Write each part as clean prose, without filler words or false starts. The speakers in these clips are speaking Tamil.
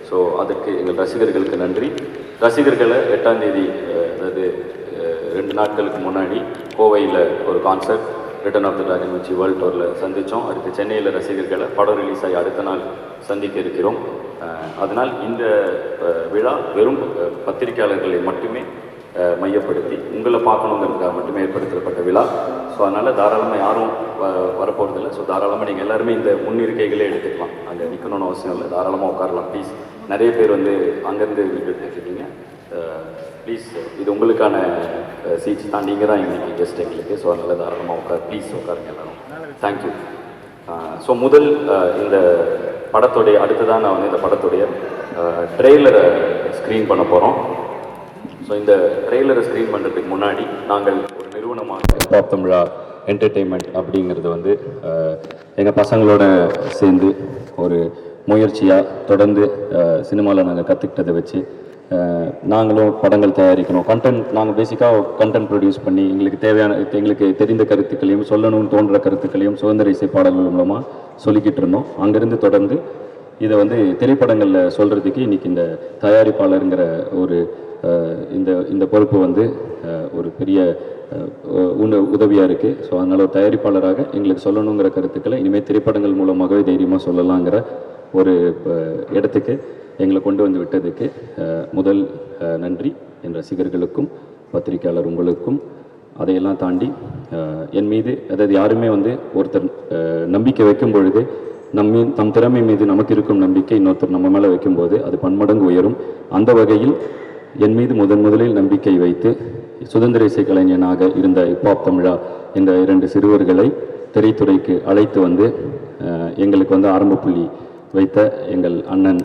ஸோ அதுக்கு எங்கள் ரசிகர்களுக்கு நன்றி. ரசிகர்களை 8ஆம் தேதி, அதாவது 2 நாட்களுக்கு முன்னாடி கோவையில் ஒரு concert return of the dragon வச்சு வேர்ல்ட் டூரில் சந்தித்தோம். அடுத்து சென்னையில் ரசிகர்களை படம் ரிலீஸ் ஆகி அடுத்த நாள் சந்திக்க இருக்கிறோம். அதனால் இந்த விழா வெறும் பத்திரிகையாளர்களை மட்டுமே மையப்படுத்தி உங்களை பார்க்கணுங்கிறதுக்காக மட்டுமே ஏற்படுத்தப்பட்ட விழா. ஸோ அதனால் தாராளமாக யாரும் வரப்போகிறதில்ல. ஸோ தாராளமாக நீங்கள் எல்லாருமே இந்த முன்னிருக்கைகளே எடுத்துக்கலாம். அங்கே நிற்கணும்னு அவசியம் இல்லை, தாராளமாக உட்காரலாம். ப்ளீஸ், நிறைய பேர் வந்து அங்கேருந்து எடுத்துக்கிட்டீங்க. ப்ளீஸ், இது உங்களுக்கான சீட்ஸ் தான். நீங்கள் தான் இன்றைக்கி கெஸ்ட் எங்களுக்கு. ஸோ அதனால் தாராளமாக ப்ளீஸ் உட்காருங்க எல்லாரும். தேங்க்யூ. ஸோ முதல் இந்த படத்துடைய அடுத்ததான் நான் வந்து இந்த படத்துடைய ட்ரெய்லரை ஸ்க்ரீன் பண்ண போகிறோம். ஸோ இந்த ட்ரெய்லரை ஸ்க்ரீன் பண்ணுறதுக்கு முன்னாடி நாங்கள் ஒரு நிறுவனமாக டாப் தமிழா என்டர்டெயின்மெண்ட் அப்படிங்கிறது வந்து எங்கள் பசங்களோட சேர்ந்து ஒரு முயற்சியாக தொடர்ந்து சினிமாவில் நாங்கள் கற்றுக்கிட்டதை வச்சு நாங்களும் படங்கள் தயாரிக்கணும். கண்டென்ட் நாங்கள் பேசிக்காக கண்டென்ட் ப்ரொடியூஸ் பண்ணி எங்களுக்கு தெரிந்த கருத்துக்களையும் சொல்லணும்னு தோன்ற கருத்துக்களையும் சுதந்திர இசை பாடல்கள் மூலமாக சொல்லிக்கிட்டு இருந்தோம். அங்கேருந்து தொடர்ந்து இதை வந்து திரைப்படங்களில் சொல்கிறதுக்கு இன்றைக்கி இந்த தயாரிப்பாளருங்கிற ஒரு இந்த பொறுப்பு வந்து ஒரு பெரிய உதவியாக இருக்குது. ஸோ அதனால் ஒரு தயாரிப்பாளராக எங்களுக்கு சொல்லணுங்கிற கருத்துக்களை இனிமேல் திரைப்படங்கள் மூலமாகவே தைரியமாக சொல்லலாங்கிற ஒரு இடத்துக்கு எங்களை கொண்டு வந்து விட்டதுக்கு முதல் நன்றி என் ரசிகர்களுக்கும் பத்திரிகையாளர் உங்களுக்கும். அதையெல்லாம் தாண்டி என் மீது, அதாவது யாருமே வந்து ஒருத்தர் நம்பிக்கை வைக்கும் பொழுது நம் திறமை மீது நமக்கு இருக்கும் நம்பிக்கை இன்னொருத்தர் நம்ம மேலே வைக்கும்போது அது பன்மடங்கு உயரும். அந்த வகையில் என் மீது முதலில் நம்பிக்கை வைத்து சுதந்திர இசை கலைஞனாக இருந்த ஹிப்ஹாப் தமிழா என்ற 2 சிறுவர்களை திரைத்துறைக்கு அழைத்து வந்து எங்களுக்கு வந்து ஆரம்ப புள்ளி வைத்த எங்கள் அண்ணன்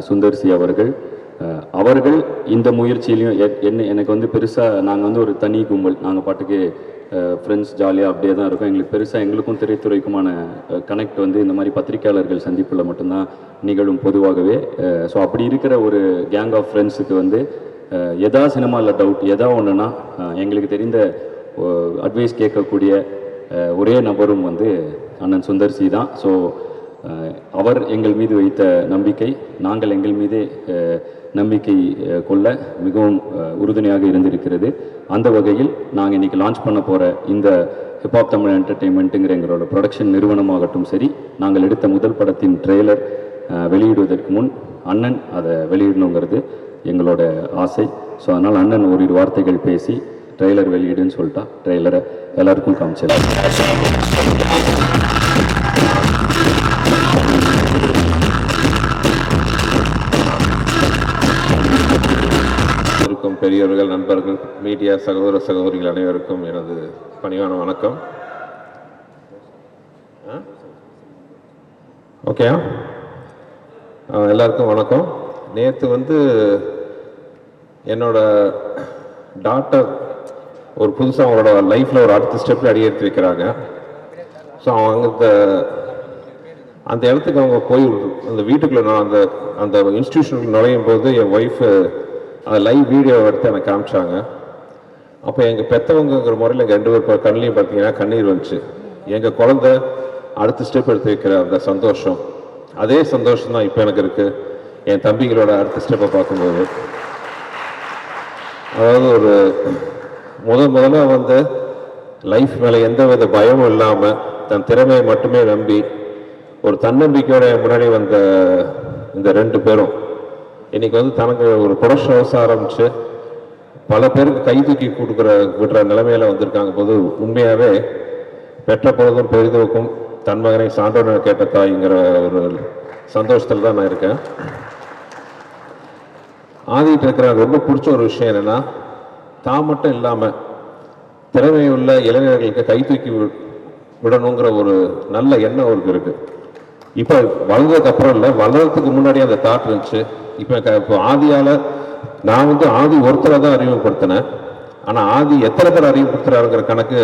சுந்தர்சி அவர்கள் இந்த முயற்சியிலையும் எனக்கு வந்து பெருசாக நாங்கள் வந்து ஒரு தனி கும்பல், நாங்கள் பாட்டுக்கு ஃப்ரெண்ட்ஸ் ஜாலியாக அப்படியே தான் இருக்கும். எங்களுக்கு பெருசாக எங்களுக்கும் திரைத்துறைக்குமான கனெக்ட் வந்து இந்த மாதிரி பத்திரிகையாளர்கள் சந்திப்பில் மட்டும்தான் நிகழும் பொதுவாகவே. ஸோ அப்படி இருக்கிற ஒரு கேங் ஆஃப் ஃப்ரெண்ட்ஸுக்கு வந்து எதா சினிமாவில் டவுட் எதா ஒன்றுனா எங்களுக்கு தெரிந்த அட்வைஸ் கேட்கக்கூடிய ஒரே நபரும் வந்து அண்ணன் சுந்தர்சி தான். ஸோ அவர் எங்கள் மீது வைத்த நம்பிக்கை நாங்கள் எங்கள் மீதே நம்பிக்கை கொள்ள மிகவும் உறுதுணையாக இருந்திருக்கிறது. அந்த வகையில் நாங்கள் இன்றைக்கி லான்ச் பண்ண போகிற இந்த ஹிப்ஹாப் தமிழ் என்டர்டெயின்மெண்ட்டுங்கிற எங்களோட ப்ரொடக்ஷன் நிறுவனமாகட்டும் சரி, நாங்கள் எடுத்த முதல் படத்தின் ட்ரெய்லர் வெளியிடுவதற்கு முன் அண்ணன் அதை வெளியிடணுங்கிறது எங்களோட ஆசை. ஸோ அதனால் அண்ணன் ஓரிரு வார்த்தைகள் பேசி ட்ரெய்லர் வெளியிடுன்னு சொல்லிட்டா ட்ரெய்லரை எல்லாருக்கும் காமிச்சிடலாம். பெரியவர்கள், நண்பர்கள், மீடியா சகோதர சகோதரிகள் அனைவருக்கும் எனது பணிவான வணக்கம். ஓகே, எல்லாருக்கும் வணக்கம். நேற்று வந்து என்னோட டாட்டர் ஒரு புதுசாக அவங்களோட லைஃப்பில் ஒரு அடுத்த ஸ்டெப்பில் அடி எடுத்து வைக்கிறாங்க. ஸோ அவங்க அந்த இடத்துக்கு அவங்க போய் அந்த வீட்டுக்குள்ளே நான் அந்த இன்ஸ்டிடியூஷனுக்கு நுழையும் போது என் ஒய்ஃபு அந்த லைவ் வீடியோ எடுத்து எனக்கு காமிச்சாங்க. அப்போ எங்கள் பெற்றவங்கிற முறையில் எங்கள் 2 பேர் கண்ணிலையும் பார்த்தீங்கன்னா கண்ணீர் வந்துச்சு. எங்கள் குழந்தை அடுத்த ஸ்டெப் எடுத்து வைக்கிற அந்த சந்தோஷம், அதே சந்தோஷம் தான் இப்போ எனக்கு இருக்குது என் தம்பிகளோட அடுத்த ஸ்டெப்பை பார்க்கும்போது. அதாவது ஒரு முதல்ல வந்து லைஃப் மேலே எந்த வித பயமும் இல்லாமல் தன் திறமையை மட்டுமே நம்பி ஒரு தன்னம்பிக்கையோட முன்னாடி வந்த இந்த 2 பேரும் இன்னைக்கு வந்து தனக்கு ஒரு ப்ரொடக்ஷன் ஹவுஸ் ஆரம்பித்து பல பேருக்கு கை தூக்கி விடுற நிலைமையில வந்திருக்காங்க போது உண்மையாகவே பெற்ற பொழுதும் பெரிதுக்கும் தன் மகனை சான்றோனை கேட்ட தாய்ங்கிற ஒரு சந்தோஷத்தில் தான் நான் இருக்கேன். ஆதிட்டு இருக்கிற ரொம்ப பிடிச்ச ஒரு விஷயம் என்னென்னா, தான் மட்டும் இல்லாமல் திறமையுள்ள இளைஞர்களுக்கு கை தூக்கி விடணுங்கிற ஒரு நல்ல எண்ணம் அவருக்கு இருக்குது. இப்போ வளர்ந்ததுக்கு அப்புறம் இல்லை, வளர்றதுக்கு முன்னாடி அந்த தாட் இருந்துச்சு. இப்போ ஆதியால் நான் வந்து ஆதி ஒருத்தரை தான் அறிமுகப்படுத்தினேன். ஆனால் ஆதி எத்தனை பேர் அறிமுகப்படுத்துறாருங்கிற கணக்கு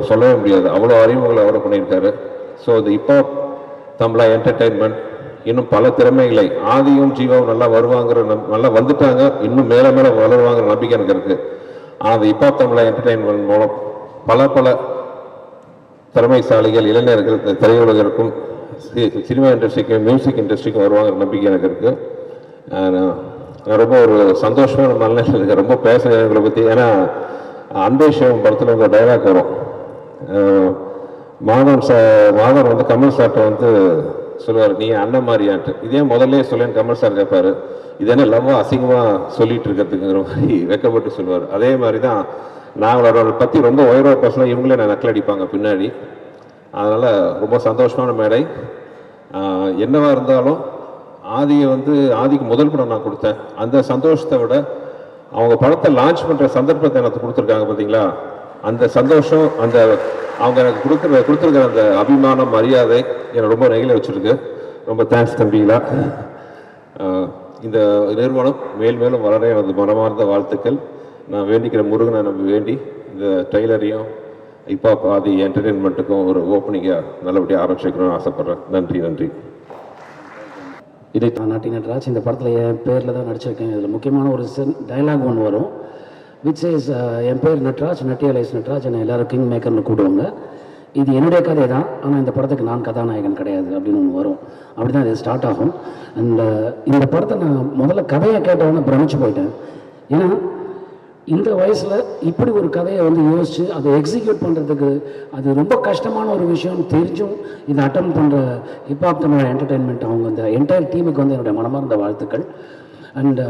சொல்லவே முடியாது. அவ்வளோ அறிமுகங்களை அவரை பண்ணியிருக்காரு. ஸோ இது இப்போ தமிழா என்டர்டெயின்மெண்ட் இன்னும் பல திறமைகளை ஆதியும் ஜீவாவும் நல்லா வருவாங்கிற நல்லா வந்துட்டாங்க, இன்னும் மேலே மேலே வளருவாங்கிற நம்பிக்கை எனக்கு இருக்குது. ஆனால் அது இப்போ தமிழா என்டர்டெயின்மெண்ட் மூலம் பல திறமைசாலிகள் இளைஞர்கள் திரையுலகிற்கும் சினிமா இண்டஸ்ட்ரிக்கும் மியூசிக் இண்டஸ்ட்ரிக்கும் வருவாங்கிற நம்பிக்கை எனக்கு இருக்குது. நான் ரொம்ப ஒரு சந்தோஷமான மனநிலையில் இருக்கேன். ரொம்ப பேசுகிறேன் இவங்களை பற்றி. ஏன்னா அன்பேஷம் படத்தில் உங்கள் டைலாக் வரும். மாதவன் வந்து கமல் சார்ட்ட வந்து சொல்லுவார், நீ அண்ணன் மாதிரியான்ட்டு. இதே முதல்ல சொல்லேன்னு கமல் சார் கேட்பார், இது என்ன லவ்வா அசிங்கமாக சொல்லிட்டு இருக்கிறதுக்குங்கிற மாதிரி வெக்கப்பட்டு சொல்லுவார். அதே மாதிரி தான் நான் அவளோட பற்றி ரொம்ப உயர்வாக பேசினா இவங்களே நான் நக்கல் அடிப்பாங்க பின்னாடி. அதனால் ரொம்ப சந்தோஷமான மேடை. என்னவா இருந்தாலும் ஆதிக்கு முதல் படம் நான் கொடுத்தேன். அந்த சந்தோஷத்தை விட அவங்க படத்தை லான்ச் பண்ணுற சந்தர்ப்பத்தை எனக்கு கொடுத்துருக்காங்க பார்த்தீங்களா, அந்த சந்தோஷம், அவங்க எனக்கு கொடுத்துருக்கிற அந்த அபிமானம், மரியாதை என்னை ரொம்ப நெகிழ வச்சுருக்கு. ரொம்ப தேங்க்ஸ் தம்பிங்களா. இந்த நிறுவனம் மேலும் வளர எனது மனமார்ந்த வாழ்த்துக்கள். நான் வேண்டிக்கிற முருகனை நம்ம வேண்டி இந்த ட்ரெய்லரையும் ஆதி என்டர்டெயின்மெண்ட்டுக்கும் ஒரு ஓப்பனிங்காக நல்லபடியாக ஆரம்பிச்சுக்கணும்னு ஆசைப்பட்றேன். நன்றி. இதை நாட்டி நட்ராஜ் இந்த படத்தில் என் பேரில் தான் நடிச்சிருக்கேன். இதில் முக்கியமான ஒரு டைலாக் ஒன்று வரும், விச் இஸ் என் பேர் நட்ராஜ், நட்டியலைஸ் நட்ராஜ், என்னை எல்லோரும் கிங் மேக்கர்னு கூப்பிடுவாங்க. இது என்னுடைய கதை தான், ஆனால் இந்த படத்துக்கு நான் கதாநாயகன் கிடையாது அப்படின்னு ஒன்று வரும். அப்படி தான் இது ஸ்டார்ட் ஆகும். அண்ட் இந்த படத்தை நான் முதல்ல கதையை கேட்டவொன்னே பிரமிச்சு போயிட்டேன். ஏன்னா இந்த வயசில் இப்படி ஒரு கதையை வந்து யோசித்து அதை எக்ஸிக்யூட் பண்ணுறதுக்கு அது ரொம்ப கஷ்டமான ஒரு விஷயம் தெரிஞ்சும் இதை அட்டன் பண்ணுற ஹிப்ஹாப் தமிழ் என்டர்டெயின்மெண்ட் அவங்க இந்த என்டையர் டீமுக்கு வந்து என்னுடைய மனமார்ந்த வாழ்த்துக்கள். அண்ட்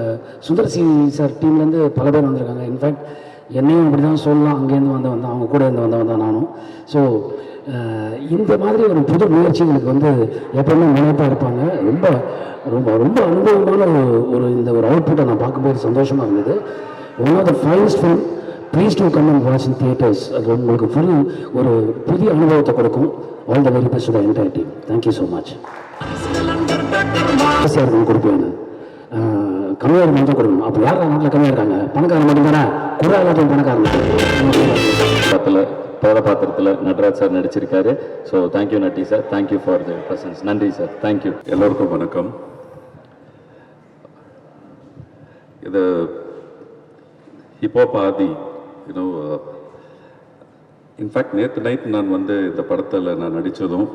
சுந்தர் சி சார் டீம்லேருந்து பல பேர் வந்திருக்காங்க. இன்ஃபேக்ட் என்னையும் அப்படி தான் சொல்லலாம், அங்கேருந்து வந்தவன் அவங்க கூட இருந்து வந்தவன் தான் நானும். ஸோ இந்த மாதிரி ஒரு புது முயற்சிகளுக்கு வந்து எப்பவுமே நினைப்பாக இருப்பாங்க. ரொம்ப ரொம்ப ரொம்ப அனுபவமான ஒரு இந்த ஒரு அவுட்புட்டை நான் பார்க்கும்போது சந்தோஷமாக இருந்தது. One of the finest film, please to come and watch in theatres. அது உங்களுக்கு ஃபுல் ஒரு புதிய அனுபவத்தை கொடுக்கும். All the very best to the entire team. Thank you so much. Sir கொடுப்பேன், கம்மியாக இருந்தால் தான் கொடுக்கணும். அப்போ யார் நாட்டில் கம்மியாக இருக்காங்க? பணக்காரன் மட்டும்தானே, குரா எல்லாத்தையும் பணக்காரன். கதாபாத்திரத்தில் நட்ராஜ் சார் நடிச்சிருக்காரு. So thank you Natty sir, thank you for the presence. நன்றி சார், தேங்க்யூ. எல்லோருக்கும் வணக்கம். இது ஹிப்ஹாப் ஆதி, இன்ஃபேக்ட் நேற்று நைட் நான் வந்து இந்த படத்தில் நான் நடித்ததும்,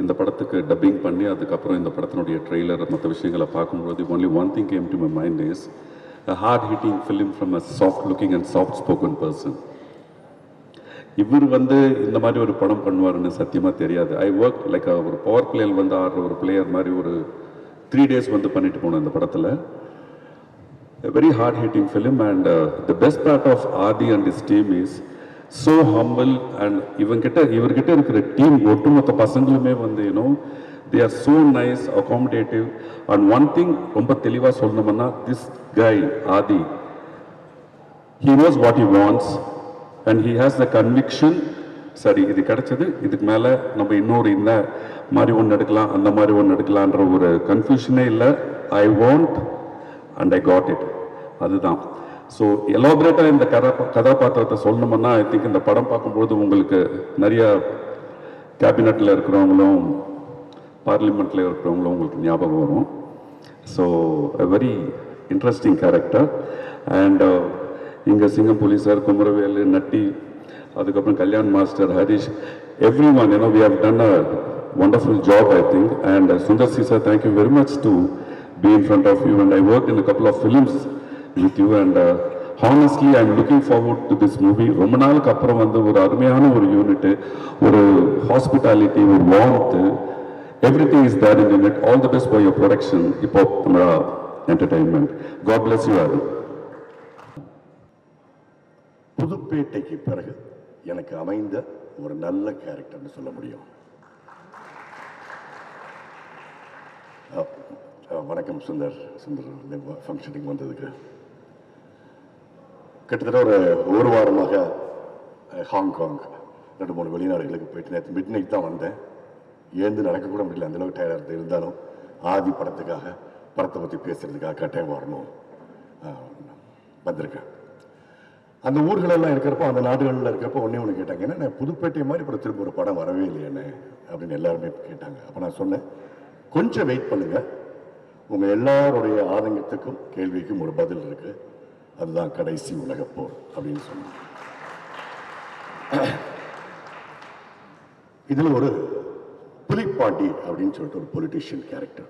இந்த படத்துக்கு டப்பிங் பண்ணி அதுக்கப்புறம் இந்த படத்தினுடைய ட்ரெய்லர் மற்ற விஷயங்களை பார்க்கும்போது only one thing came to my mind is a hard-hitting film from a soft-looking and soft-spoken person. இவர் வந்து இந்த மாதிரி ஒரு படம் பண்ணுவாருன்னு சத்தியமாக தெரியாது. ஐ ஒர்க் லைக் ஒரு பவர் பிளேயர் வந்து ஆடுற ஒரு பிளேயர் மாதிரி ஒரு 3 days வந்து பண்ணிட்டு போனேன் இந்த படத்தில். A very hard-hitting film, and the best part of Adi and his team is so humble, and இவர்கிட்ட இருக்கிற டீம் ஒட்டுமொத்த பசங்களுமே வந்து they are so nice, accommodative, and one thing ரொம்ப தெளிவாக சொல்லணும்னா, this guy Adi, he knows what he wants and he has the conviction. சரி, இது கிடைச்சது, இதுக்கு மேலே நம்ம இன்னொரு இந்த மாதிரி ஒன்று எடுக்கலாம், அந்த மாதிரி ஒன்று எடுக்கலான்ற ஒரு கன்ஃபியூஷனே இல்லை. I want and I got it, அதுதான். ஸோ எலாபரேட்டாக இந்த கதாபாத்திரத்தை சொல்லணும்னா, ஐ திங்க் இந்த படம் பார்க்கும்போது உங்களுக்கு நிறைய கேபினட்டில் இருக்கிறவங்களும் பார்லிமெண்ட்டில் இருக்கிறவங்களும் உங்களுக்கு ஞாபகம் வரும். So a very interesting character. And இங்கே சிங்கம் போலீஸார், குமரவேலு, நட்டி, அதுக்கப்புறம் Kalyan master, Harish, every one, we have done a wonderful job, I think. And Sundar C sir, thank you very much to be in front of you. And I worked in a couple of films with you, and honestly I'm looking forward to this movie. ரொம்ப நாளுக்கு அப்புறம் வந்து ஒரு அருமையான ஒரு யூனிட், ஒரு ஹாஸ்பிட்டாலிட்டி, ஒரு warmth, everything is there in it. All the best for your production, Hip-Hop Tamil Entertainment. God bless you all. புதுப்பேட்டைக்கு பிறகு எனக்கு அமைந்த ஒரு நல்ல கேரக்டர்னு சொல்ல முடியும். வணக்கம் சுந்தர் ஃபங்க்ஷனுக்கு வந்ததுக்கு. கிட்டத்தட்ட ஒரு வாரமாக ஹாங்காங் 2-3 வெளிநாடுகளுக்கு போயிட்டு நேற்று மிட் நைட் தான் வந்தேன். ஏந்து நடக்கக்கூட முடியல, அந்தளவுக்கு டயர்டாக இருந்தாலும் ஆதி படத்துக்காக, படத்தை பற்றி பேசுகிறதுக்காக கட்டாயம் வரணும் வந்திருக்கேன். அந்த ஊர்களெல்லாம் இருக்கிறப்போ, அந்த நாடுகளில் இருக்கிறப்போ ஒன்று கேட்டாங்க, என்ன புதுப்பேட்டை மாதிரி இப்போ திரும்ப ஒரு படம் வரவே இல்லையேன்னு அப்படின்னு எல்லாருமே கேட்டாங்க. அப்போ நான் சொன்னேன், கொஞ்சம் வெயிட் பண்ணுங்கள், உங்கள் எல்லாருடைய ஆதங்கத்துக்கும் கேள்விக்கும் ஒரு பதில் இருக்குது, அதுதான் கடைசி உலகப்போர் அப்படின்னு சொன்னேன். இதில் ஒரு புலிப்பாண்டி அப்படின்னு சொல்லிட்டு ஒரு பொலிட்டீஷியன் கேரக்டர்.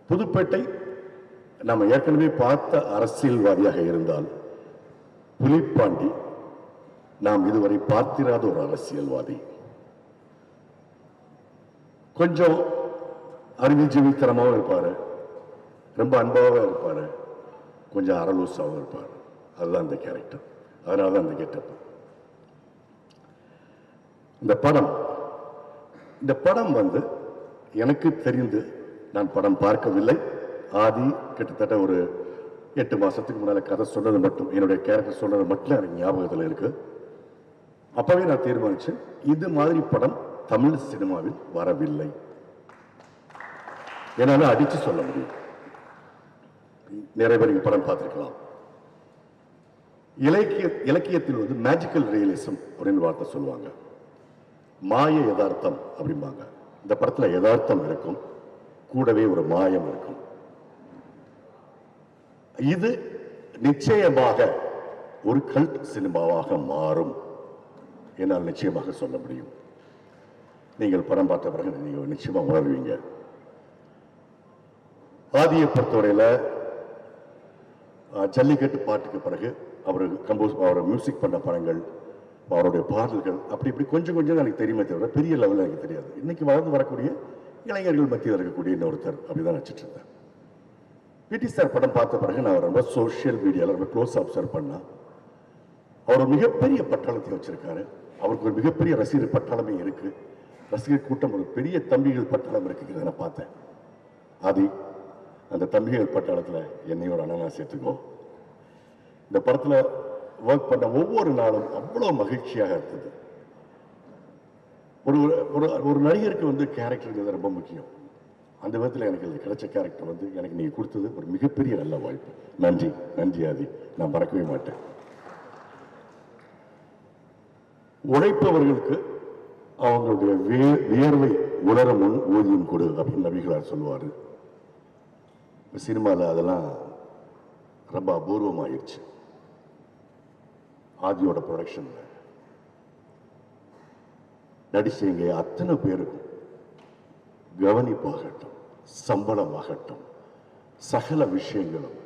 புதுப்பேட்டை நம்ம ஏற்கனவே பார்த்த அரசியல்வாதியாக இருந்தால், புலிப்பாண்டி நாம் இதுவரை பார்த்திராத ஒரு அரசியல்வாதி. கொஞ்சம் அறிவுஜீவித்தனமாகவும் இருப்பாரு, ரொம்ப அன்பாகவும் இருப்பாரு, கொஞ்சம் அரலூசாகவும் இருப்பார். அதுதான் அந்த கேரக்டர், அதனால தான் அந்த கெட்டப். இந்த படம் வந்து எனக்கு தெரிந்து, நான் படம் பார்க்கவில்லை. ஆதி கிட்டத்தட்ட ஒரு 8 மாசத்துக்கு முன்னால கதை சொன்னது மட்டும், என்னுடைய கேரக்டர் சொன்னது மட்டும் எனக்கு ஞாபகத்தில் இருக்கு. அப்பவே நான் தீர்மானிச்சேன், இது மாதிரி படம் தமிழ் சினிமாவில் வரவில்லை. என்னால அடிச்சு சொல்ல முடியும். நிறைய பேர் இந்த படம் பார்த்திருக்கலாம். இலக்கியத்தில் வந்து மேஜிக்கல் ரியலிசம் அப்படின்னு வார்த்தை சொல்லுவாங்க, மாய யதார்த்தம் அப்படிம்பாங்க. இந்த படத்துல யதார்த்தம் இருக்கும், கூடவே ஒரு மாயம் இருக்கும். இது நிச்சயமாக ஒரு கல்ட் சினிமாவாக மாறும் என்னால் நிச்சயமாக சொல்ல முடியும். நீங்கள் படம் பார்த்த பிறகு நீங்கள் நிச்சயமா உணர்வீங்க. ஆதியை பொறுத்தவரையில் ஜல்லிக்கட்டு பாட்டுக்கு பிறகு அவர் மியூசிக் பண்ண படங்கள், அவருடைய பாடல்கள் அப்படி இப்படி கொஞ்சம் கொஞ்சம் எனக்கு தெரியுமே தவிர பெரிய லெவலில் எனக்கு தெரியாது. இன்னைக்கு வளர்ந்து வரக்கூடிய இளைஞர்கள் மத்தியில் இருக்கக்கூடிய இன்னொருத்தர் அப்படிதான் நினைச்சிட்டு இருந்தேன். பிடி சார் படம் பார்த்த பிறகு நான் ரொம்ப சோஷியல் மீடியாவில் ரொம்ப க்ளோஸ் அப்சர்வ் பண்ணா, அவர் ஒரு மிகப்பெரிய பட்டாளத்தை வச்சிருக்காரு. அவருக்கு ஒரு மிகப்பெரிய ரசிகர் பட்டாளமே இருக்கு, ரசிகர் கூட்டம் ஒரு பெரிய தம்பிகள் பட்டாளம் இருக்குங்கிறத நான் பார்த்தேன். ஆதி, அந்த தம்பிகள் பட்டாளத்தில் என்னையும் ஒரு அண்ணனா சேர்த்துக்கோ. இந்த படத்தில் ஒர்க் பண்ண ஒவ்வொரு நாளும் அவ்வளோ மகிழ்ச்சியாக இருந்தது. ஒரு ஒரு நடிகருக்கு வந்து கேரக்டருங்கிறது ரொம்ப முக்கியம். அந்த விதத்தில் எனக்கு கிடைச்ச கேரக்டர் வந்து எனக்கு நீங்கள் கொடுத்தது ஒரு மிகப்பெரிய நல்ல வாய்ப்பு. நன்றி, நன்றி ஆதி, நான் மறக்கவே மாட்டேன். உழைப்பவர்களுக்கு அவங்களுடைய வியர்வை உணர முன் ஊதியம் கொடு அப்படின்னு நபிகளார் சொல்லுவார். சினிமாவில் அதெல்லாம் ரொம்ப அபூர்வமாயிருச்சு. ஆதியோட ப்ரொடக்ஷன்ல நடிச்சவங்க அத்தனை பேருக்கும் கவனிப்பாகட்டும், சம்பளமாகட்டும், சகல விஷயங்களும்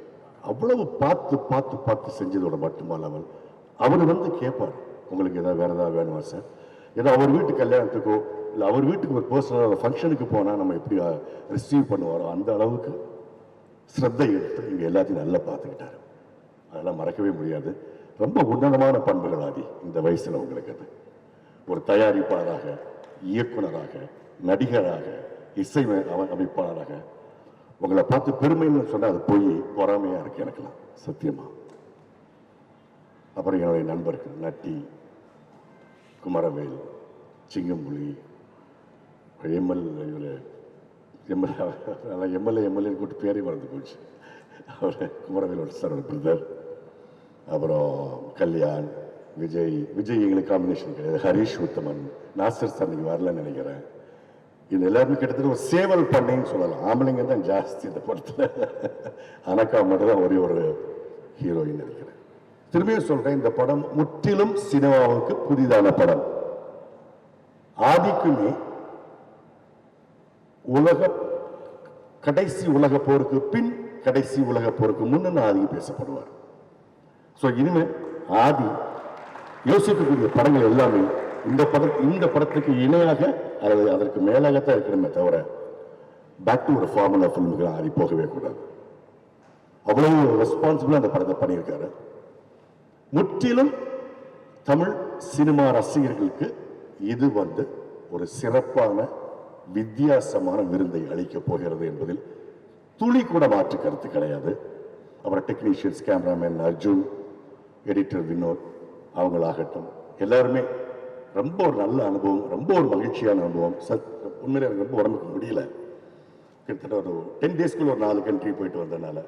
அவ்வளவு பார்த்து பார்த்து பார்த்து செஞ்சதோட மட்டுமல்லாமல் அவர் வந்து கேட்பார், உங்களுக்கு ஏதாவது வேற ஏதாவது வேணுமா சார், ஏதோ அவர் வீட்டு கல்யாணத்துக்கோ இல்லை அவர் வீட்டுக்கு ஒரு பர்சனல் ஃபங்க்ஷனுக்கு போனால் நம்ம எப்படி ரிசீவ் பண்ணுவாரோ அந்த அளவுக்கு ஸ்ரத்தை எடுத்து இங்கே எல்லாத்தையும் நல்லா பார்த்துக்கிட்டாரு. அதெல்லாம் மறக்கவே முடியாது. ரொம்ப உன்னதமான பண்புகள் ஆதி இந்த வயசில் உங்களுக்கு. அது ஒரு தயாரிப்பாளராக, இயக்குனராக, நடிகராக, இசை அமைப்பாளராக உங்களை பார்த்து பெருமைன்னு சொன்னால் அது போய் பொறாமையாக இருக்கு எனக்குலாம் சத்தியமா. அப்புறம் என்னுடைய நண்பர்கள் நட்டி, குமரவேல், சிங்கம்புலி, எம்எல்ஏ கூட்டு பேரே மறந்து போச்சு. அவர் குமரவேலோட சார் பிரதர். அப்புறம் கல்யாண், விஜய் எங்களுக்கு காம்பினேஷன் கிடையாது, ஹரீஷ் உத்தமன், நாசர் சார் இன்னைக்கு வரலன்னு நினைக்கிறேன். இது எல்லாருமே கிட்டத்தட்ட ஒரு சேவல் பண்ணைன்னு சொல்லலாம். ஆம்பளைங்க தான் ஜாஸ்தி இந்த படத்தில். அனக்கா மட்டும் தான் ஒரே ஒரு ஹீரோயின் நினைக்கிறேன். திரும்பியும் சொல்றேன், இந்த படம் முற்றிலும் சினிமாவுக்கு புதிதான படம். ஆதிக்குமே கடைசி உலக போருக்கு பின், கடைசி உலக போருக்கு முன்னு ஆதி பேசப்படுவார். ஸோ இனிமே ஆதி யோசிக்கக்கூடிய படங்கள் எல்லாமே இந்த படத்துக்கு இணையாக அல்லது அதற்கு மேலாகத்தான் இருக்கணுமே தவிர பேக் டு ஒரு ஃபார்முலா ஃபிலிமுக்கு ஆதி போகவே கூடாது. அவ்வளவு ரெஸ்பான்சிபிளா அந்த படத்தை பண்ணியிருக்காரு. முற்றிலும் தமிழ் சினிமா ரசிகர்களுக்கு இது வந்து ஒரு சிறப்பான வித்தியாசமான விருந்தை அளிக்கப் போகிறது என்பதில் துளி கூட மாற்று கருத்து கிடையாது. அப்புறம் technicians, cameraman Arjun, editor Vinod அவங்களாகட்டும் எல்லாருமே ரொம்ப ஒரு நல்ல அனுபவம், ரொம்ப ஒரு மகிழ்ச்சியான அனுபவம். உண்மையிலே எனக்கு ரொம்ப உடம்புக்கு முடியல. கிட்டத்தட்ட ஒரு 10 டேஸ்க்குள்ள ஒரு 4 கண்ட்ரி போயிட்டு வந்ததுனால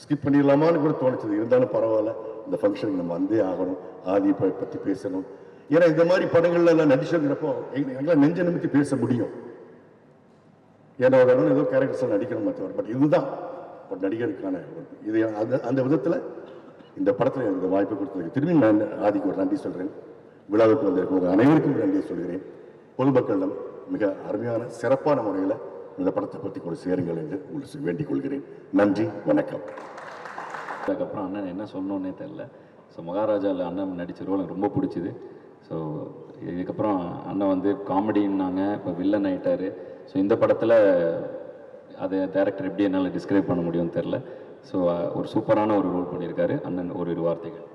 ஸ்கிப் பண்ணிடலாமான்னு கூட தோணுச்சது. இருந்தாலும் பரவாயில்ல, இந்த ஃபங்க்ஷனுக்கு நம்ம வந்தே ஆகணும், ஆதி பற்றி பேசணும். ஏன்னா இந்த மாதிரி படங்கள்ல எல்லாம் நடிச்சிருக்கிறப்போ எங்களால் நெஞ்ச நிமித்தி பேச முடியும். ஏன்னா ஏதோ கேரக்டர்ஸ் நடிக்கணும் தவிர, பட் இதுதான் ஒரு நடிகருக்கான இது. அந்த விதத்தில் இந்த படத்தில் இந்த வாய்ப்பு கொடுத்ததுக்கு திரும்பி நான் ஆதிக்கு ஒரு நன்றி சொல்கிறேன். விழாவுக்கு வந்திருக்கும் அனைவருக்கும் நன்றி சொல்கிறேன். பொதுமக்களிடம் மிக அருமையான சிறப்பான முறையில் இந்த படத்தை பற்றி கூட சேருங்கள் என்று உங்களுக்கு வேண்டிக் கொள்கிறேன். நன்றி, வணக்கம். அதுக்கப்புறம் அண்ணன் என்ன சொன்னோன்னே தெரில. ஸோ மகாராஜாவில் அண்ணன் நடித்த ரோல் எனக்கு ரொம்ப பிடிச்சிது. ஸோ இதுக்கப்புறம் அண்ணன் வந்து காமெடின்னாங்க, இப்போ வில்லன் ஆகிட்டார். ஸோ இந்த படத்தில் அதை டைரக்டர் எப்படி என்னால் டிஸ்கிரைப் பண்ண முடியும்னு தெரில. ஸோ ஒரு சூப்பரான ஒரு ரோல் பண்ணியிருக்காரு அண்ணன். ஒரு வார்த்தைகள்.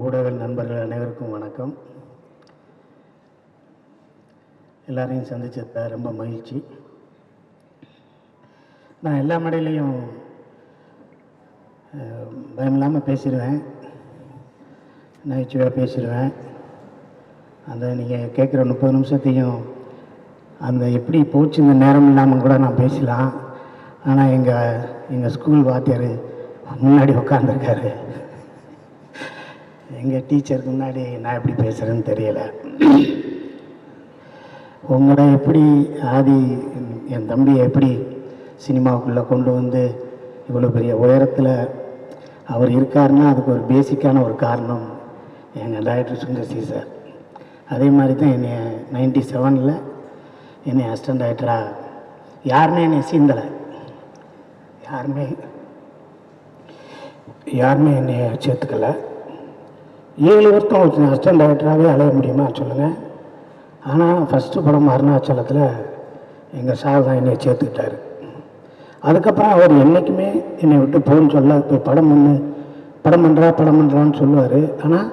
ஊடக நண்பர்கள் அனைவருக்கும் வணக்கம். எல்லாரையும் சந்திச்சத ரொம்ப மகிழ்ச்சி. நான் எல்லா மேடையிலையும் பயம் இல்லாமல் பேசிடுவேன், நகைச்சுவையாக பேசிடுவேன். அந்த நீங்கள் கேட்குற 30 நிமிஷத்தையும் அந்த எப்படி போச்சு இந்த நேரம் இல்லாமல் கூட நான் பேசலாம். ஆனால் எங்கள் ஸ்கூல் வாத்தியார் முன்னாடி உட்காந்துருக்காரு. எங்கள் டீச்சருக்கு முன்னாடி நான் எப்படி பேசுகிறேன்னு தெரியலை. உங்களை எப்படி ஆதி என் தம்பியை எப்படி சினிமாவுக்குள்ளே கொண்டு வந்து இவ்வளோ பெரிய உயரத்தில் அவர் இருக்காருன்னா அதுக்கு ஒரு பேசிக்கான ஒரு காரணம் எங்கள் டைரக்டர் சுந்தர் சார். அதே மாதிரி தான் என்னை 97 என்னை அசிஸ்டன்ட் டைரக்டராக யாருமே என்னை சீந்தலை. யாருமே என்னை சேர்த்துக்கலை. 7 வருஷம் அசிஸ்டன்ட் டைரக்டராகவே அலைய முடியுமா சொல்லுங்கள். ஆனால் ஃபஸ்ட்டு படம் அருணாச்சலத்தில் எங்கள் சார் தான் என்னை சேர்த்துக்கிட்டார். அதுக்கப்புறம் அவர் என்றைக்குமே என்னை விட்டு போன்னு சொல்ல, போய் படம் பண்ணுறான்னு சொல்லுவார். ஆனால்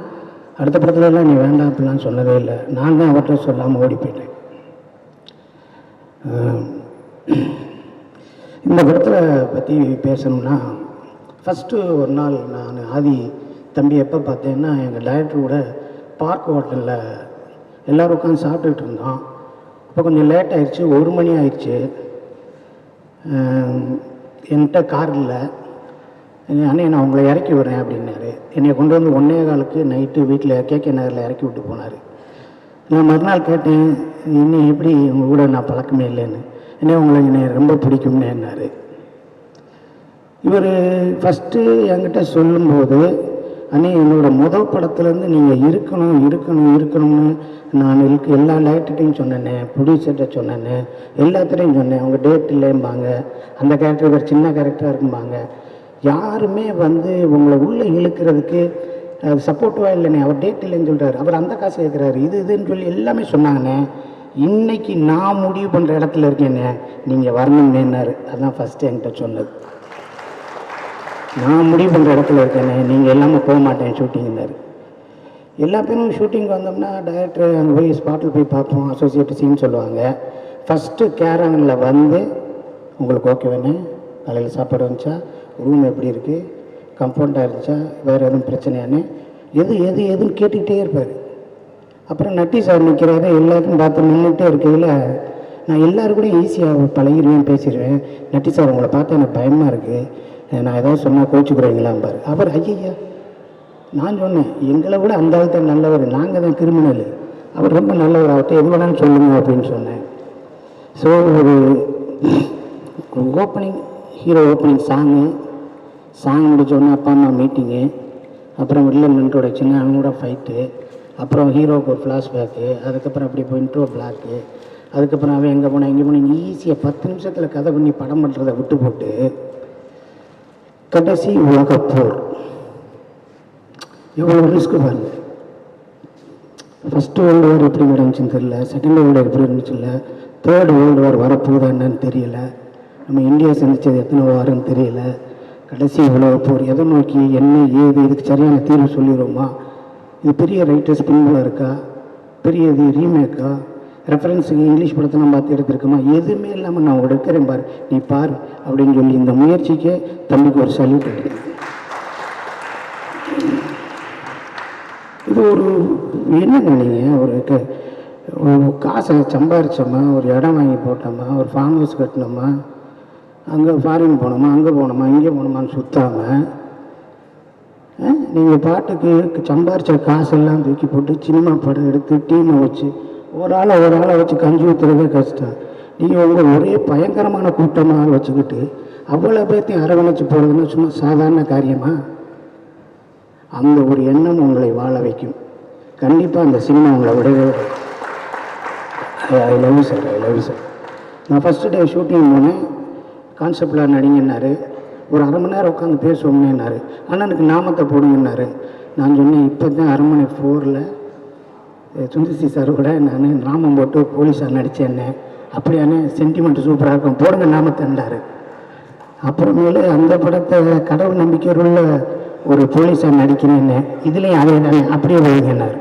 அடுத்த படத்துலலாம் நீ வேண்டாம் அப்படிலாம் சொல்லவே இல்லை. நான் தான் அவர்கிட்ட சொல்லாமல் ஓடி போயிட்டேன். இந்த படத்தில் பற்றி பேசணும்னா, ஃபஸ்ட்டு ஒரு நாள் நான் ஆதி தம்பி எப்போ பார்த்தேன்னா, எங்கள் டைரக்டர் கூட பார்க் ஹோட்டலில் எல்லோரும் உட்காந்து சாப்பிட்டுக்கிட்டு இருந்தோம். அப்போ கொஞ்சம் லேட் ஆயிடுச்சு, 1 மணி ஆயிடுச்சு. என்கிட்ட கார் இல்லை. அண்ணே நான் உங்களை இறக்கி விடுறேன் அப்படின்னாரு. என்னை கொண்டு வந்து 1:15 நைட்டு வீட்டில் கேகே நகரில் இறக்கி விட்டு போனார். நான் மறுநாள் கேட்டேன், இன்னும் எப்படி உங்கள் கூட நான் பழக்கமே இல்லைன்னு. என்ன உங்களை என்னை ரொம்ப பிடிக்கும்னு என்னார். இவர் ஃபஸ்ட்டு என்கிட்ட சொல்லும்போது, அண்ணே என்னோடய படத்துலேருந்து நீங்கள் இருக்கணும்னு நான் எல்லா லைட்டையும் சொன்னேன்னே, ப்ரொடியூசர்கிட்ட சொன்னேன்னே, எல்லாத்துலேயும் சொன்னேன். அவங்க டேட் இல்லைம்பாங்க, அந்த கேரக்டர் ஒரு சின்ன கேரக்டராக இருக்கும்பாங்க. யாருமே வந்து உங்களை உள்ளே இழுக்கிறதுக்கு அது சப்போர்ட்டிவாக இல்லைண்ணே. அவர் டேட் இல்லைன்னு சொல்கிறார், அவர் அந்த காசு கேட்குறாரு, இதுன்னு சொல்லி எல்லாமே சொன்னாங்கண்ணே. இன்றைக்கி நான் முடிவு பண்ணுற இடத்துல இருக்கேண்ணே, நீங்கள் வரணும்னேன்னாரு. அதுதான் ஃபஸ்ட்டு என்கிட்ட சொன்னது. நான் முடிவு பண்ணுற இடத்துல இருக்கேனே, நீங்கள் எல்லாமே போக மாட்டேன் ஷூட்டிங்னாரு. எல்லா பேரும் ஷூட்டிங் வந்தோம்னா டைரக்டர் அங்கே போய் ஸ்பாட்டில் போய் பார்ப்போம், அசோசியேட் சீன் சொல்லுவாங்க. ஃபஸ்ட்டு கேரவனில் வந்து உங்களுக்கு ஓகே வேணும், காலையில் சாப்பாடு வந்துச்சா, ரூம் எப்படி இருக்குது, கம்ஃபர்ட்டாக இருந்துச்சா, வேறு எதுவும் பிரச்சனையானு எதுன்னு கேட்டுக்கிட்டே இருப்பார். அப்புறம் நட்டி சார் நிற்கிறாரு, எல்லாருக்கும் பார்த்து நின்றுட்டே இருக்கையில் நான் எல்லோரும் கூட ஈஸியாக பழகிடுவேன், பேசிடுவேன். நட்டி சார் உங்களை பார்த்தா எனக்கு பயமாக இருக்குது, நான் ஏதாவது சொன்னால் கோச்சிக்கிறீங்களாம்பார். அவர் ஐயா நான் சொன்னேன், எங்களை விட அந்த ஆள் தான் நல்லவர், நாங்கள் தான் கிரிமினல், அவர் ரொம்ப நல்லவர், அவர்கிட்ட எது வேணாலும் சொல்லுங்க அப்படின்னு சொன்னேன். ஸோ ஒரு ஓப்பனிங் ஹீரோ ஓப்பனிங் சாங் முடித்தோடனே அப்பா அம்மா மீட்டிங்கு, அப்புறம் வில்லன் இன்ட்ரோடக்ஷனு, அவங்க கூட ஃபைட்டு, அப்புறம் ஹீரோவுக்கு ஒரு ஃப்ளாஷ்பேக்கு, அதுக்கப்புறம் அப்படி போய் இன்ட்ரோ பிளாக்கு, அதுக்கப்புறம் அவன் எங்கே போனேன் இங்கே போனேன் ஈஸியாக 10 நிமிஷத்தில் கதை பண்ணி படம் பண்ணுறதை விட்டு போட்டு கடைசி உலகப்போர் எவ்வளோ ரிஸ்க் பாருங்க. ஃபஸ்ட்டு வேர்ல்டு வார் எப்படி நடந்துச்சுன்னு தெரியல, செகண்ட் வேர்ல்டு வார் எப்படி இருந்துச்சுல்ல, தேர்ட் வேர்ல்டு வார் வரப்போகுதா என்னன்னு தெரியல, நம்ம இந்தியா சந்தித்தது எத்தனை வாரன்னு தெரியல. கடைசி உலகப்போர் எதை நோக்கி என்ன ஏது, இதுக்கு சரியான தீர்வு சொல்லிடுவோமா, இது பெரிய ரைட்டர்ஸ் பின்புலம் இருக்கா, பெரிய இது ரீமேக்கா, ரெஃபரன்ஸுக்கு இங்கிலீஷ் படத்தெல்லாம் பார்த்து எடுத்துருக்கோமா, எதுவுமே இல்லாமல் நான் எடுக்கிறேன் பாரு, நீ பாரு அப்படின்னு சொல்லி இந்த முயற்சிக்கே தம்பிக்கு ஒரு சல்யூட் அடிக்கிறேன். இது ஒரு என்னங்க, நீங்கள் ஒரு காசை சம்பாரிச்சோமா, ஒரு இடம் வாங்கி போட்டோமா, ஒரு ஃபார்ம் ஹவுஸ் கட்டினோமா, அங்கே ஃபாரின் போனோமா, அங்கே போனோமா, இங்கே போனோமான்னு சுற்றாமல் நீங்கள் பாட்டுக்கு சம்பாரித்த காசெல்லாம் தூக்கி போட்டு சினிமா படம் எடுத்து டீமை வச்சு ஒரு ஆளை வச்சு கஞ்சி ஊற்றுறதே கஷ்டம். நீங்கள் உங்கள் ஒரே பயங்கரமான கூட்டமாக வச்சுக்கிட்டு அவ்வளோ பேர்த்தையும் அரவணைச்சு போகிறதுன்னா சும்மா சாதாரண காரியமா? அந்த ஒரு எண்ணம் உங்களை வாழ வைக்கும். கண்டிப்பாக அந்த சினிமா உங்களை விடவே I love you sir, I love you sir. நான் ஃபஸ்ட்டு டே ஷூட்டிங் போனேன், கான்செப்டில் நடிங்கன்னாரு. ஒரு அரை மணி நேரம் உட்காந்து பேசுவோம்னாரு. அண்ணனுக்கு நாமத்தை போடுங்கன்னாரு. நான் சொன்னேன், இப்போ தான் அரண்மனை 4ல் சுந்தர்சி சார் கூட நான் நாமம் போட்டு போலீஸாக நடித்தேன்னே. அப்படியானே சென்டிமெண்ட் சூப்பராக இருக்கும், போடுங்க நாமத்தைன்றாரு. அப்புறமேலு அந்த படத்தை கடவுள் நம்பிக்கையுள்ள ஒரு போலீஸாக நடிக்கிறேன்னு, இதுலேயும் அதே தானே அப்படியே வைங்கன்னாரு.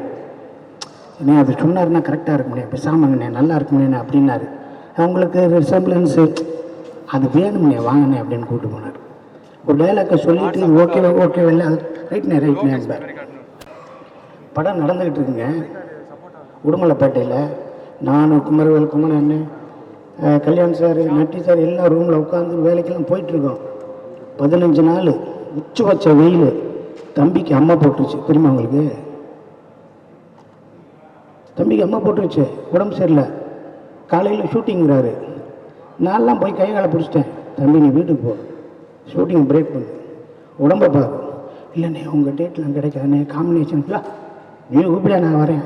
ஏன்னா அது சொன்னார்னா கரெக்டாக இருக்குமே, பேசாமங்கண்ணே நல்லா இருக்குமே அப்படின்னாரு. அவங்களுக்கு ரிசம்பிளன்ஸு அது வேணும்னே வாங்கினேன் அப்படின்னு கூப்பிட்டு போனார். ஒரு டைலாக்கை சொல்லிட்டு ஓகே இல்லை அது ரைட்னே படம் நடந்துக்கிட்டு இருக்குங்க. உடுமலைப்பேட்டையில் நான் குமரவேல் குமரன் கல்யாண் சார் நட்டி சார் எல்லாம் ரூமில் உட்காந்து வேலைக்கெல்லாம் போயிட்டுருக்கோம். 15 நாள் உச்சி வச்ச வெயில். தம்பிக்கு அம்மா போட்டுருச்சு தெரியுமா உங்களுக்கு? தம்பிக்கு அம்மா போட்டுருச்சு, உடம்பு சரியில்லை. காலையில் ஷூட்டிங்கிறாரு. நான்லாம் போய் கை காலை பிடிச்சிட்டேன். தம்பி நீ வீட்டுக்கு போ, ஷூட்டிங் பிரேக் பண்ணு, உடம்பை பாரு. இல்லைண்ணே உங்கள் டேட்லாம் கிடைக்காதுண்ணே, காம்பினேஷன்லாம் நீ கூப்பிடா நான் வரேன்.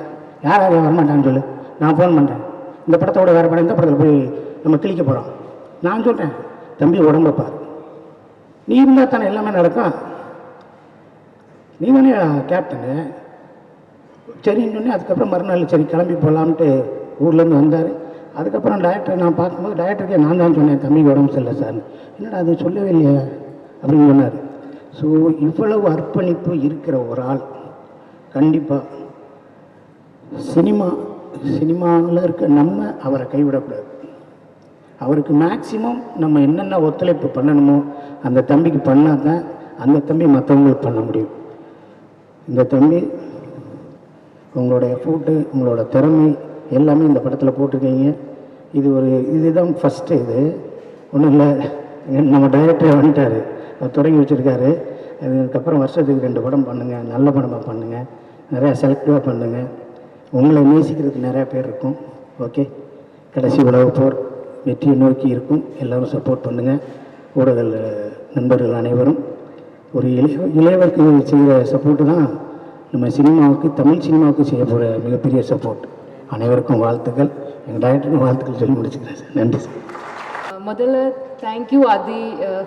யாராவது வரமாட்டான்னு சொல்லு, நான் ஃபோன் பண்ணுறேன். இந்த படத்தோட வேறு படம் இந்த படத்தில் போய் நம்ம கிளிக்க போகிறோம். நான் சொல்கிறேன் தம்பி உடம்பை பாரு, நீ இருந்தால் தானே எல்லாமே நடக்கும். நீ தானே கேப்டனு. சரின்னு சொன்னேன். அதுக்கப்புறம் மறுநாள் சரி கிளம்பி போகலான்ட்டு ஊர்லேருந்து வந்தார். அதுக்கப்புறம் டைரக்டரை நான் பார்க்கும்போது டைரக்டருக்கே நான் தான் சொன்னேன் தம்பிக்கு உடம்பு சரியில்லை சார். என்னடா அது சொல்லவே இல்லையா அப்படின்னு சொன்னார். ஸோ இவ்வளவு அர்ப்பணிப்பு இருக்கிற ஒரு ஆள் கண்டிப்பாக சினிமாவில் இருக்க நம்ம அவரை கைவிடக்கூடாது. அவருக்கு மேக்சிமம் நம்ம என்னென்ன ஒத்துழைப்பு பண்ணணுமோ அந்த தம்பிக்கு பண்ணால் தான் அந்த தம்பி மற்றவங்களுக்கு பண்ண முடியும். இந்த தம்பி உங்களோட எஃபோர்ட்டு உங்களோட திறமை எல்லாமே இந்த படத்தில் போட்டிருக்கீங்க. இதுதான் ஃபஸ்ட்டு. இது ஒன்றும் இல்லை, நம்ம டைரக்டரே வந்துட்டார், அவர் தொடங்கி வச்சுருக்காரு. அதுக்கப்புறம் வருஷத்துக்கு 2 படம் பண்ணுங்கள், நல்ல படமாக பண்ணுங்கள், நிறையா செலக்டிவாக பண்ணுங்கள். உங்களை நேசிக்கிறதுக்கு நிறையா பேர் இருக்கும். ஓகே, கடைசி உலகப் போர் வெற்றியை நோக்கி இருக்கும். எல்லோரும் சப்போர்ட் பண்ணுங்கள். ஊடக நண்பர்கள் அனைவரும் ஒரு இளையவருக்கு செய்கிற சப்போர்ட்டு தான் நம்ம சினிமாவுக்கு, தமிழ் சினிமாவுக்கு செய்ய போகிற மிகப்பெரிய சப்போர்ட். அனைவருக்கும் வாழ்த்துக்கள். எங்கள் டைரக்டருக்கும் வாழ்த்துக்கள் சொல்லி முடிச்சுக்கிறேன் சார். நன்றி சார். முதல்ல thank you Aadhi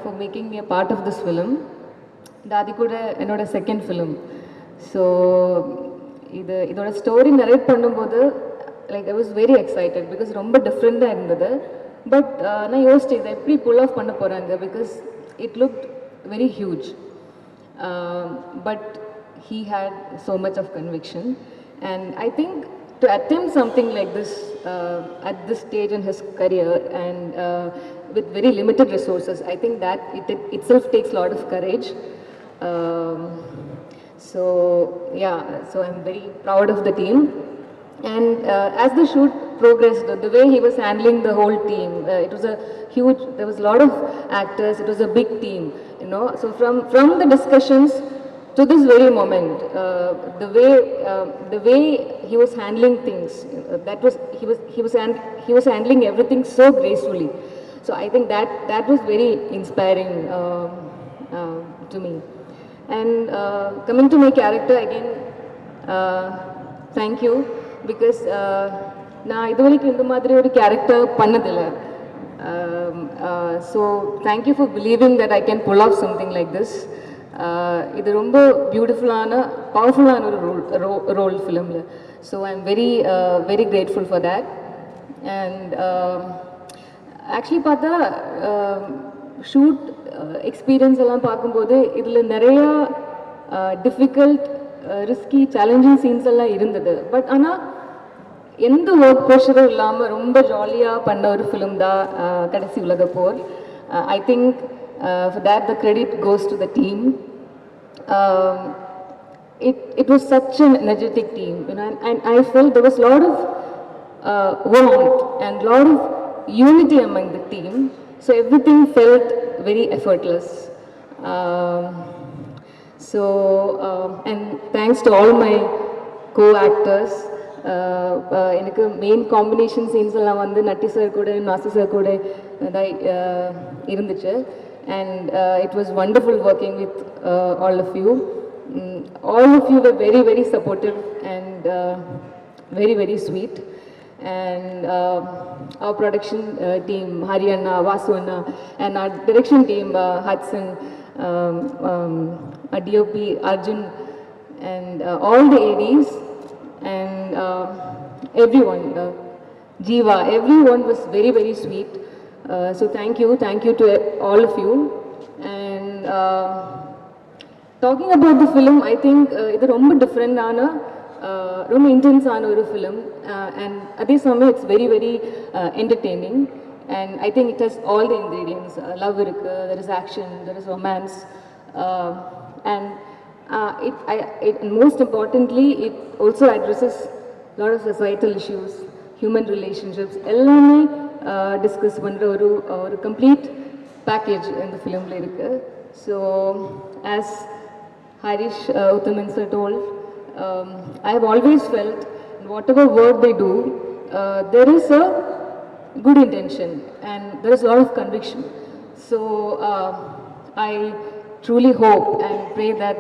for making me a part of this film. இந்த ஆதி கூட என்னோட செகண்ட் ஃபிலிம். ஸோ இதோட ஸ்டோரி நரேட் பண்ணும்போது like I was very excited because ரொம்ப டிஃப்ரெண்ட்டாக இருந்தது. பட் நான் யோசிச்சேன் இதை எப்படி புல் ஆஃப் பண்ண போகிறாங்க because it looked very huge. But he had so much of conviction, and I think to attempt something like this at this stage in his career and with very limited resources, I think that it itself takes a lot of courage. So I'm very proud of the team. And as the shoot progressed, the way he was handling the whole team, it was a huge, there was a lot of actors, it was a big team, you know. So from the discussions to this very moment, the way he was handling things, he was handling everything so gracefully. So I think that was very inspiring to me. And coming to my character again, thank you because நான் இது வரைக்கும் இந்த மாதிரி ஒரு கேரக்டர் பண்ணதில்லை. So thank you for believing that I can pull off something like this. இது ரொம்ப பியூட்டிஃபுல்லான பவர்ஃபுல்லான ஒரு ரோல் ஃபிலிமில். So I am very grateful for that. And actually பார்த்தா ஷூட் எக்ஸ்பீரியன்ஸ் எல்லாம் பார்க்கும்போது இதில் நிறையா டிஃபிகல்ட் ரிஸ்கி சேலஞ்சிங் சீன்ஸ் எல்லாம் இருந்தது. பட் ஆனால் எந்த ஒர்க் ப்ரெஷரும் இல்லாமல் ரொம்ப ஜாலியாக பண்ண ஒரு ஃபிலிம் தான் கடைசி உலகப் போர். I think for that the credit goes to the team. It was such an energetic team, you know, and I felt there was a lot of warmth and a lot of unity among the team. So everything felt very effortless. And thanks to all my co-actors. எனக்கு மெயின் காம்பினேஷன் சீன்ஸ் எல்லாம் வந்து நட்டி சார் கூட நாசி சார் கூட இருந்துச்சு. And it was wonderful working with all of you. All of you were very, very supportive and very, very sweet. and our production team, Haryana, Vasu Anna, and our direction team, Hudson, our DOP, Arjun, and all the ADs, and everyone, Jiva, everyone was very, very sweet. So thank you to all of you. And talking about the film, I think it's ரொம்ப டிஃப்ரெண்டான ரொம்ப இன்டென்ஸான ஒரு ஃபிலிம் அண்ட் அதே சமயம் it's very very entertaining and I think it has all the ingredients love இருக்கு, there is action, there is romance and most importantly it also addresses a lot of societal issues, human relationships, எல்லாமே டிஸ்கஸ் பண்ணுற ஒரு கம்ப்ளீட் பேக்கேஜ் இந்த ஃபிலிமில் இருக்கு. So as Harish Uttaman sir told, I have always felt whatever work they do, there is a good intention and there is a lot of conviction. So I truly hope and pray that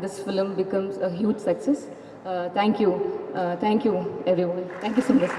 this film becomes a huge success. Thank you everyone. Thank you so much.